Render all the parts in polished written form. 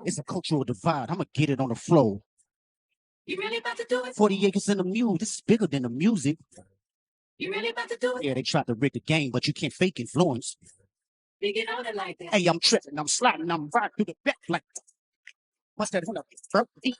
It's a cultural divide. I'm gonna get it on the floor. You really about to do it? 40 acres in the mule. This is bigger than the music. You really about to do it? Yeah, they tried to rig the game, but you can't fake influence. They get on it like that. Hey, I'm tripping, I'm sliding, I'm right through the back like what's that? Hold up. He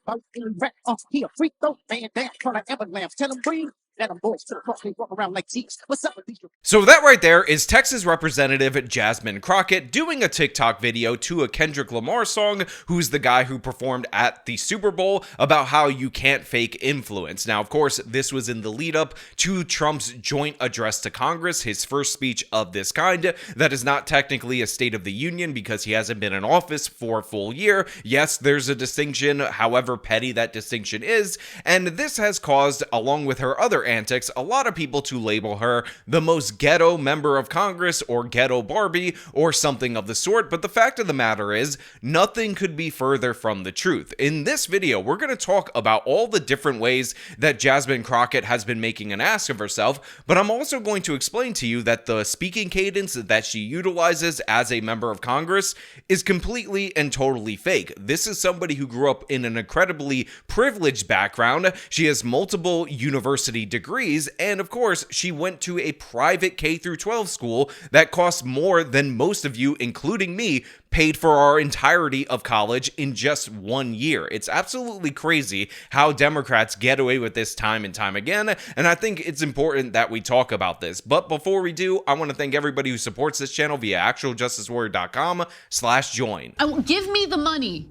a freak though, man. Damn, trying to avalanche. Tell him breathe. Let them boys to the cross. They walk around like Zeeks. What's up with these? So that right there is Texas Representative Jasmine Crockett doing a TikTok video to a Kendrick Lamar song, who's the guy who performed at the Super Bowl, about how you can't fake influence. Now, of course, this was in the lead up to Trump's joint address to Congress, his first speech of this kind. That is not technically a State of the Union because he hasn't been in office for a full year. Yes, there's a distinction, however petty that distinction is, and this has caused, along with her other antics, a lot of people to label her the most ghetto member of Congress or ghetto Barbie or something of the sort. But the fact of the matter is, nothing could be further from the truth. In this video, we're going to talk about all the different ways that Jasmine Crockett has been making an ass of herself, but I'm also going to explain to you that the speaking cadence that she utilizes as a member of Congress is completely and totally fake. This is somebody who grew up in an incredibly privileged background. She has multiple university degrees, and of course, she went to a private K-12 school that costs more than most of you, including me, paid for our entirety of college in just 1 year. It's absolutely crazy how Democrats get away with this time and time again, and I think it's important that we talk about this. But before we do, I want to thank everybody who supports this channel via actualjusticewarrior.com/join. Give me the money.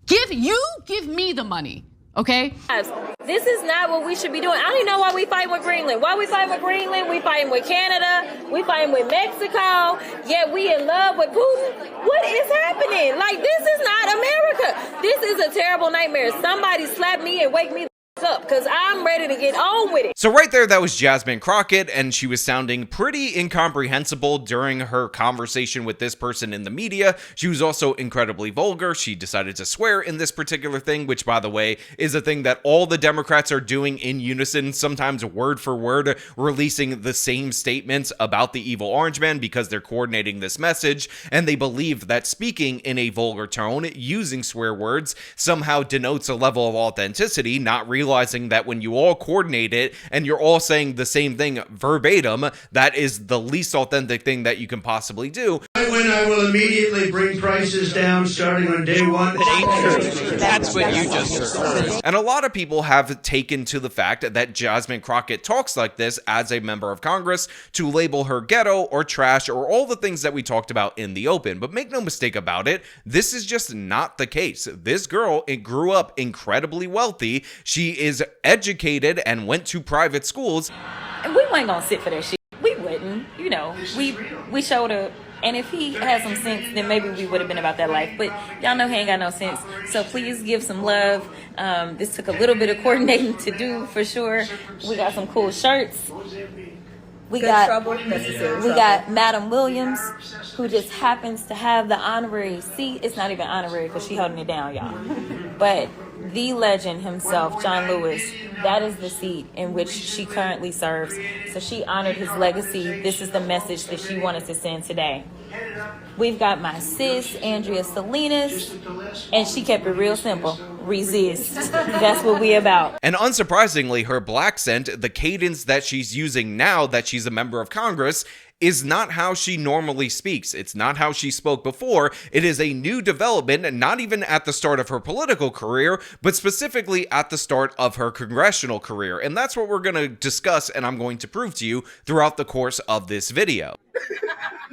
Give me the money. Okay? This is not what we should be doing. I don't even know why we fighting with Greenland. Why we fighting with Greenland? We fighting with Canada. We fighting with Mexico. Yet we in love with Putin. What is happening? Like, this is not America. This is a terrible nightmare. Somebody slap me and wake me up because I'm ready to get on with it. So right there, that was Jasmine Crockett, and she was sounding pretty incomprehensible during her conversation with this person in the media. She was also incredibly vulgar. She decided to swear in this particular thing, which, by the way, is a thing that all the Democrats are doing in unison, sometimes word for word, releasing the same statements about the evil orange man because they're coordinating this message, and they believe that speaking in a vulgar tone, using swear words, somehow denotes a level of authenticity, not realizing that when you all coordinate it and you're all saying the same thing verbatim, that is the least authentic thing that you can possibly do. When I will immediately bring prices down starting on day one. It ain't true. That's what you just heard. And a lot of people have taken to the fact that Jasmine Crockett talks like this as a member of Congress to label her ghetto or trash or all the things that we talked about in the open. But make no mistake about it, this is just not the case. This girl, it grew up incredibly wealthy. She is educated and went to private schools. And we weren't gonna sit for that shit. We wouldn't, you know. We showed up, and if he had some sense, then maybe we would have been about that life. But y'all know he ain't got no sense. So please give some love. This took a little bit of coordinating to do for sure. We got some cool shirts. We got Madam Williams, who just happens to have the honorary seat. It's not even honorary because she holding it down, y'all. But the legend himself, John Lewis, that is the seat in which she currently serves. So she honored his legacy. This is the message that she wanted to send today. We've got my sis, Andrea Salinas, and she kept it real simple. Resist. That's what we about. And unsurprisingly, her black scent, the cadence that she's using now that she's a member of Congress, is not how she normally speaks. It's not how she spoke before. It is a new development, not even at the start of her political career, but specifically at the start of her congressional career. And that's what we're going to discuss, and I'm going to prove to you throughout the course of this video.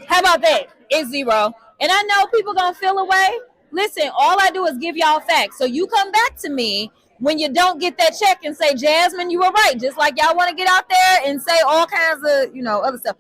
How about that? It's zero. And I know people gonna feel away. Listen, all I do is give y'all facts. So you come back to me when you don't get that check and say, Jasmine, you were right. Just like y'all want to get out there and say all kinds of, other stuff.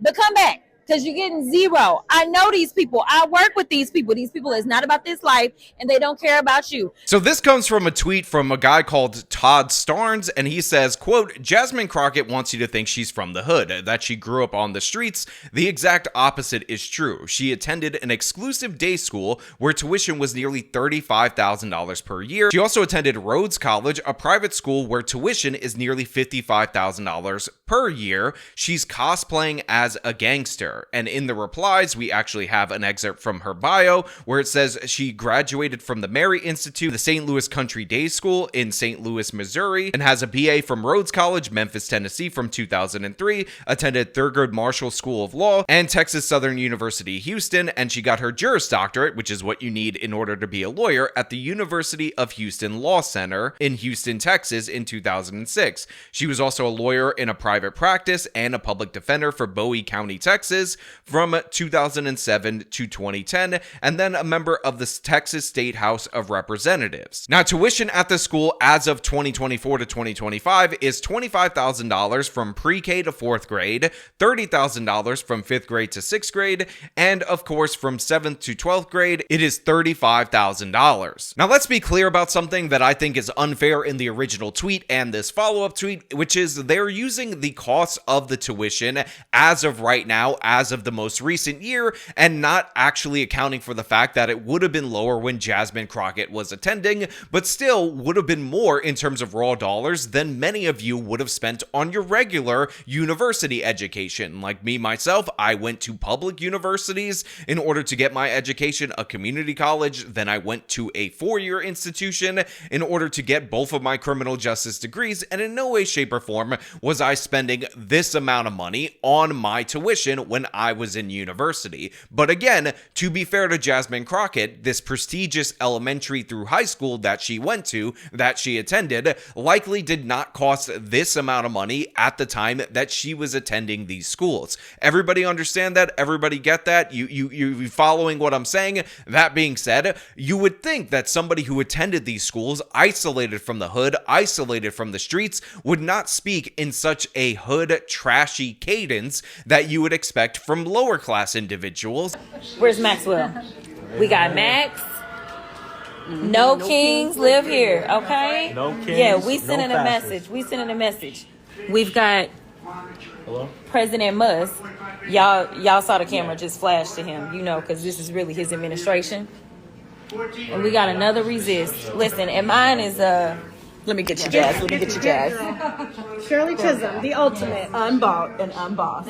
But come back, because you're getting zero. I know these people. I work with these people. These people is not about this life, and they don't care about you. So this comes from a tweet from a guy called Todd Starnes, and he says, quote, Jasmine Crockett wants you to think she's from the hood, that she grew up on the streets. The exact opposite is true. She attended an exclusive day school where tuition was nearly $35,000 per year. She also attended Rhodes College, a private school where tuition is nearly $55,000 per year. She's cosplaying as a gangster. her. And in the replies, we actually have an excerpt from her bio where it says she graduated from the Mary Institute, the St. Louis Country Day School in St. Louis, Missouri, and has a BA from Rhodes College, Memphis, Tennessee from 2003, attended Thurgood Marshall School of Law and Texas Southern University, Houston, and she got her Juris Doctorate, which is what you need in order to be a lawyer, at the University of Houston Law Center in Houston, Texas in 2006. She was also a lawyer in a private practice and a public defender for Bowie County, Texas from 2007 to 2010, and then a member of the Texas State House of Representatives. Now, tuition at the school as of 2024 to 2025 is $25,000 from pre-K to 4th grade, $30,000 from 5th grade to 6th grade, and of course from 7th to 12th grade, it is $35,000. Now, let's be clear about something that I think is unfair in the original tweet and this follow-up tweet, which is they're using the cost of the tuition as of right now, as of the most recent year, and not actually accounting for the fact that it would have been lower when Jasmine Crockett was attending, but still would have been more in terms of raw dollars than many of you would have spent on your regular university education. Like me, myself, I went to public universities in order to get my education, a community college, then I went to a 4-year institution in order to get both of my criminal justice degrees, and in no way, shape, or form was I spending this amount of money on my tuition when I was in university. But again, to be fair to Jasmine Crockett, this prestigious elementary through high school that she went to, that she attended, likely did not cost this amount of money at the time that she was attending these schools. Everybody understand that? Everybody get that? You following what I'm saying? That being said, you would think that somebody who attended these schools, isolated from the hood, isolated from the streets, would not speak in such a hood, trashy cadence that you would expect from lower class individuals. Where's Maxwell? We got Max. No kings live here, okay? No kings. Yeah, we sending no a message. We sending a message. We've got President Musk. Y'all saw the camera just flash to him, you know, because this is really his administration. And we got another resist. Listen, and mine is let me get you, Jazz. Let me get you, Jazz. Shirley Chisholm, the ultimate unbought and unbossed.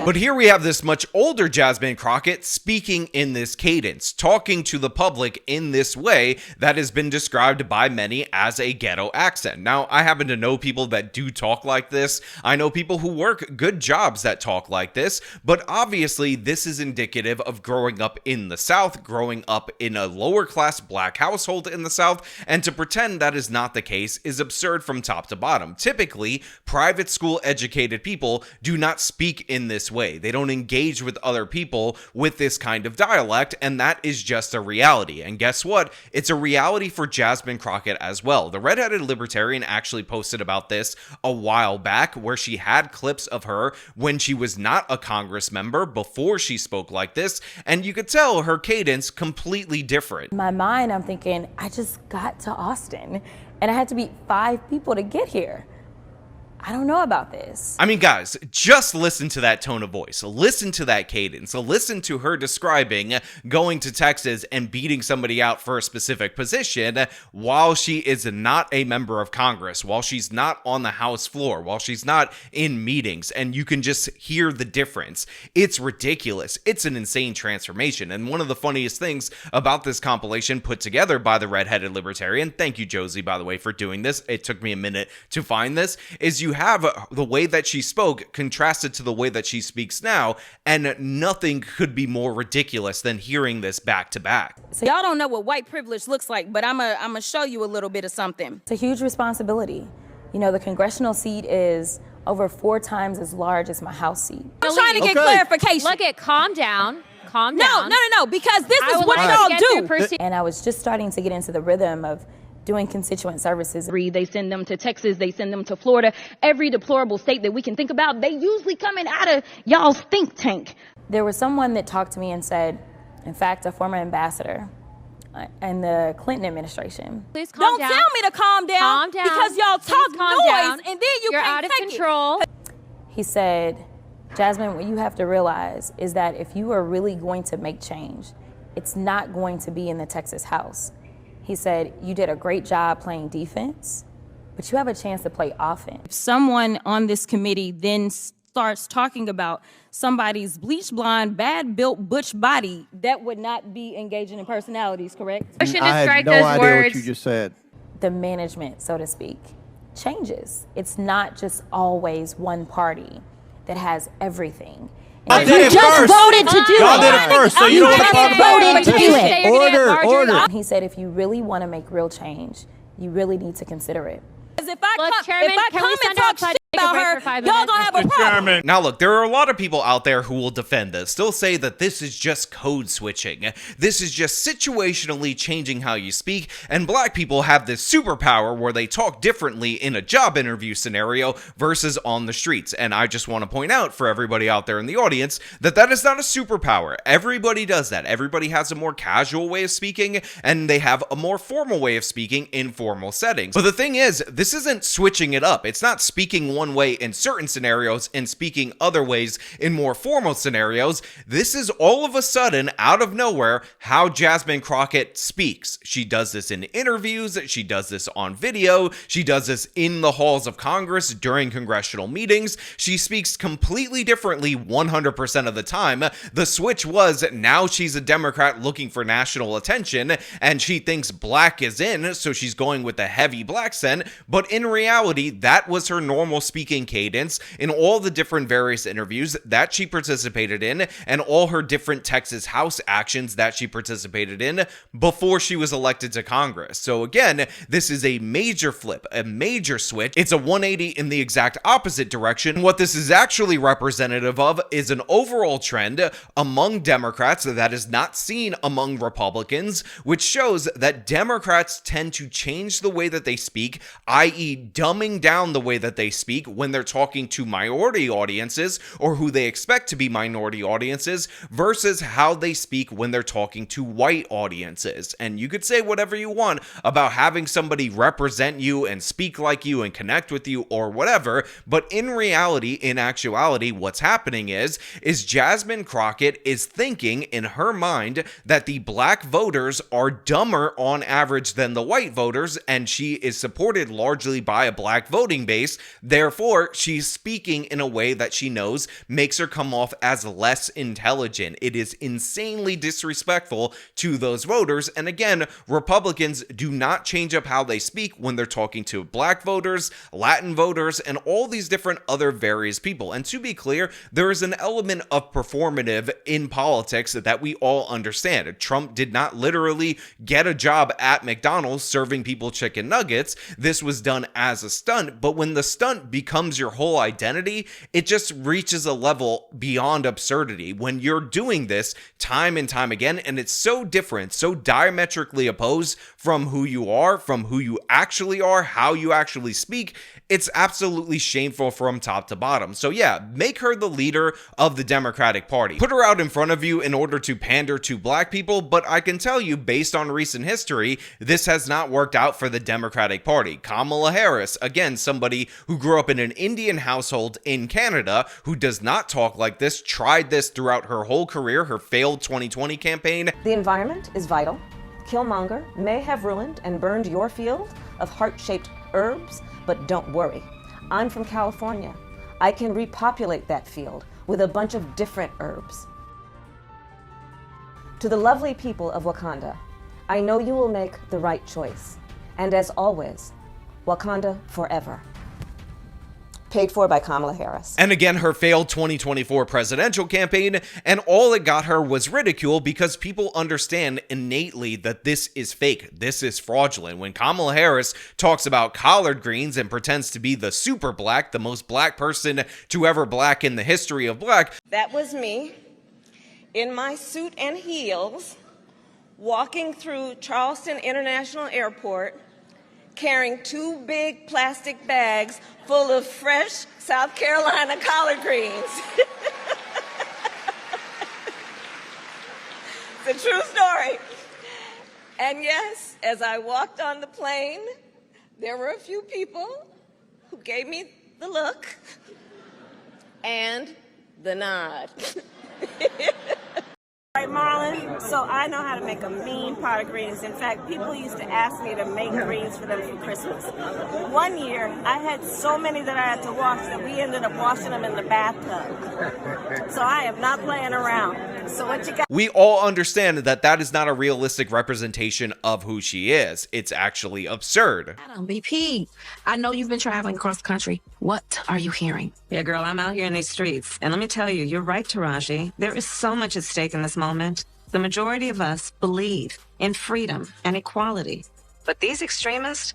But here we have this much older Jasmine Crockett speaking in this cadence, talking to the public in this way that has been described by many as a ghetto accent. Now, I happen to know people that do talk like this. I know people who work good jobs that talk like this, but obviously this is indicative of growing up in the South, growing up in a lower class black household in the South, and to pretend that is not the case is absurd from top to bottom. Typically, private school educated people do not speak in this way. They don't engage with other people with this kind of dialect, and that is just a reality. And guess what? It's a reality for Jasmine Crockett as well. The redheaded libertarian actually posted about this a while back, where she had clips of her when she was not a Congress member before she spoke like this, and you could tell her cadence completely different. In my mind, I'm thinking, I just got to Austin and I had to meet 5 people to get here. I don't know about this. I mean, guys, just listen to that tone of voice. Listen to that cadence. Listen to her describing going to Texas and beating somebody out for a specific position while she is not a member of Congress, while she's not on the House floor, while she's not in meetings, and you can just hear the difference. It's ridiculous. It's an insane transformation. And one of the funniest things about this compilation put together by the redheaded libertarian, thank you, Josie, by the way, for doing this. It took me a minute to find this, is you have the way that she spoke contrasted to the way that she speaks now, and nothing could be more ridiculous than hearing this back to back. So y'all don't know what white privilege looks like, but I'm gonna show you a little bit of something. It's a huge responsibility. You know, the congressional seat is over 4 times as large as my House seat. I'm trying to get clarification. Look at, calm down, calm down. No, because this is what y'all do. And I was just starting to get into the rhythm of doing constituent services. They send them to Texas, they send them to Florida. Every deplorable state that we can think about, they usually coming out of y'all's think tank. There was someone that talked to me and said, in fact, a former ambassador in the Clinton administration. Please calm down. Don't tell me to calm down. Calm down. Because y'all talk noise and then You're can't out of take control. He said, Jasmine, what you have to realize is that if you are really going to make change, it's not going to be in the Texas House. He said, you did a great job playing defense, but you have a chance to play offense. If someone on this committee then starts talking about somebody's bleach blonde, bad built butch body, that would not be engaging in personalities, correct? Motion to I had strike no those idea words. what you just said. The management, so to speak, changes. It's not just always one party that has everything. I And did you it just first. voted to do Y'all it. did it first, so you don't want to talk about voted to do it. Order. He said, if you really want to make real change, you really need to consider it. If I Look, Chairman, if I can come we and send talk outside shit to take a about break her, for 5 y'all minutes? gonna have a problem. Now look, there are a lot of people out there who will defend this. They'll say that this is just code switching. This is just situationally changing how you speak, and black people have this superpower where they talk differently in a job interview scenario versus on the streets. And I just want to point out for everybody out there in the audience that that is not a superpower. Everybody does that. Everybody has a more casual way of speaking, and they have a more formal way of speaking in formal settings. But the thing is, this isn't switching it up. It's not speaking one way in certain scenarios and speaking other ways in more formal scenarios. This is all of a sudden, out of nowhere, how Jasmine Crockett speaks. She does this in interviews, she does this on video, she does this in the halls of Congress during congressional meetings. She speaks completely differently 100% of the time. The switch was now she's a Democrat looking for national attention, and she thinks black is in, so she's going with the heavy black scent, but in reality, that was her normal speaking cadence in all the different various interviews that she participated in and all her different Texas House actions that she participated in before she was elected to Congress. So again, this is a major flip, a major switch. It's a 180 in the exact opposite direction. What this is actually representative of is an overall trend among Democrats that is not seen among Republicans, which shows that Democrats tend to change the way that they speak, i.e. dumbing down the way that they speak when they're talking to minority audiences or who they expect to be minority audiences versus how they speak when they're talking to white audiences. And you could say whatever you want about having somebody represent you and speak like you and connect with you or whatever, but in reality, in actuality, what's happening is Jasmine Crockett is thinking in her mind that the black voters are dumber on average than the white voters, and she is supported largely by a black voting base. Therefore, she's speaking in a way that she knows makes her come off as less intelligent. It is insanely disrespectful to those voters. And again, Republicans do not change up how they speak when they're talking to black voters, Latin voters, and all these different other various people. And to be clear, there is an element of performative in politics that we all understand. Trump did not literally get a job at McDonald's serving people chicken nuggets. This was done as a stunt, but when the stunt becomes your whole identity, it just reaches a level beyond absurdity when you're doing this time and time again, and it's so different, so diametrically opposed from who you are, from who you actually are, how you actually speak. It's absolutely shameful from top to bottom. So yeah, make her the leader of the Democratic Party. Put her out in front of you in order to pander to black people, but I can tell you, based on recent history, this has not worked out for the Democratic Party. Kamala Harris, again, somebody who grew up in an Indian household in Canada, who does not talk like this, tried this throughout her whole career, her failed 2020 campaign. The environment is vital. Killmonger may have ruined and burned your field of heart-shaped herbs, but don't worry. I'm from California. I can repopulate that field with a bunch of different herbs. To the lovely people of Wakanda, I know you will make the right choice. And as always, Wakanda forever. Paid for by Kamala Harris. And again, her failed 2024 presidential campaign, and all it got her was ridicule because people understand innately that this is fake, this is fraudulent. When Kamala Harris talks about collard greens and pretends to be the super black, the most black person to ever black in the history of black. That was me, in my suit and heels, walking through Charleston International Airport, carrying 2 big plastic bags full of fresh South Carolina collard greens. It's a true story. And yes, as I walked on the plane, there were a few people who gave me the look and the nod. Right, Marlon? So I know how to make a mean pot of greens. In fact, people used to ask me to make greens for them for Christmas. One year, I had so many that I had to wash that we ended up washing them in the bathtub. So I am not playing around. So what you got? We all understand that that is not a realistic representation of who she is. It's actually absurd. Adam, BP, I know you've been traveling across the country. What are you hearing? Yeah, girl, I'm out here in these streets. And let me tell you, you're right, Taraji. There is so much at stake in this moment. The majority of us believe in freedom and equality. But these extremists,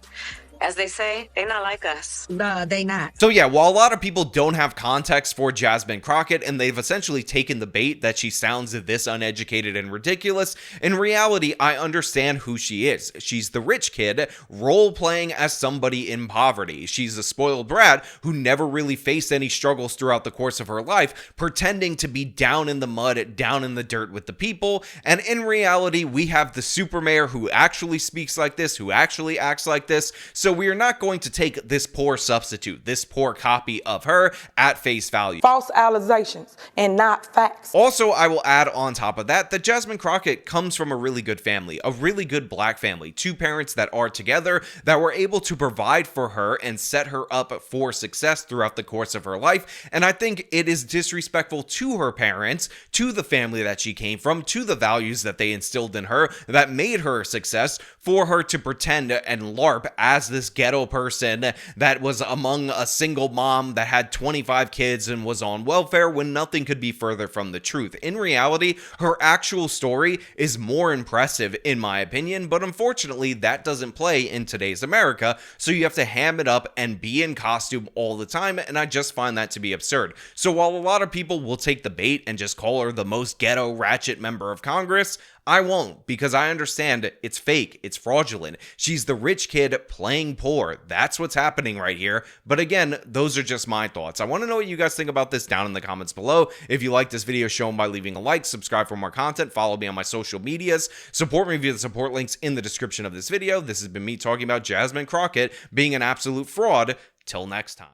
as they say, they're not like us. They not. So yeah, while a lot of people don't have context for Jasmine Crockett and they've essentially taken the bait that she sounds this uneducated and ridiculous, in reality, I understand who she is. She's the rich kid role-playing as somebody in poverty. She's a spoiled brat who never really faced any struggles throughout the course of her life, pretending to be down in the mud, down in the dirt with the people. And in reality, we have the super mayor who actually speaks like this, who actually acts like this. So we are not going to take this poor substitute, this poor copy of her at face value. False allegations and not facts. Also, I will add on top of that Jasmine Crockett comes from a really good family, a really good black family, two parents that are together, that were able to provide for her and set her up for success throughout the course of her life. And I think it is disrespectful to her parents, to the family that she came from, to the values that they instilled in her that made her a success, for her to pretend and LARP as this ghetto person that was among a single mom that had 25 kids and was on welfare, when nothing could be further from the truth. In reality, her actual story is more impressive in my opinion, but unfortunately that doesn't play in today's America, so you have to ham it up and be in costume all the time, and I just find that to be absurd. So while a lot of people will take the bait and just call her the most ghetto ratchet member of Congress, I won't, because I understand it's fake, it's fraudulent. She's the rich kid playing poor. That's what's happening right here. But again, those are just my thoughts. I want to know what you guys think about this down in the comments below. If you like this video, show them by leaving a like, subscribe for more content, follow me on my social medias, support me via the support links in the description of this video. This has been me talking about Jasmine Crockett being an absolute fraud. Till next time.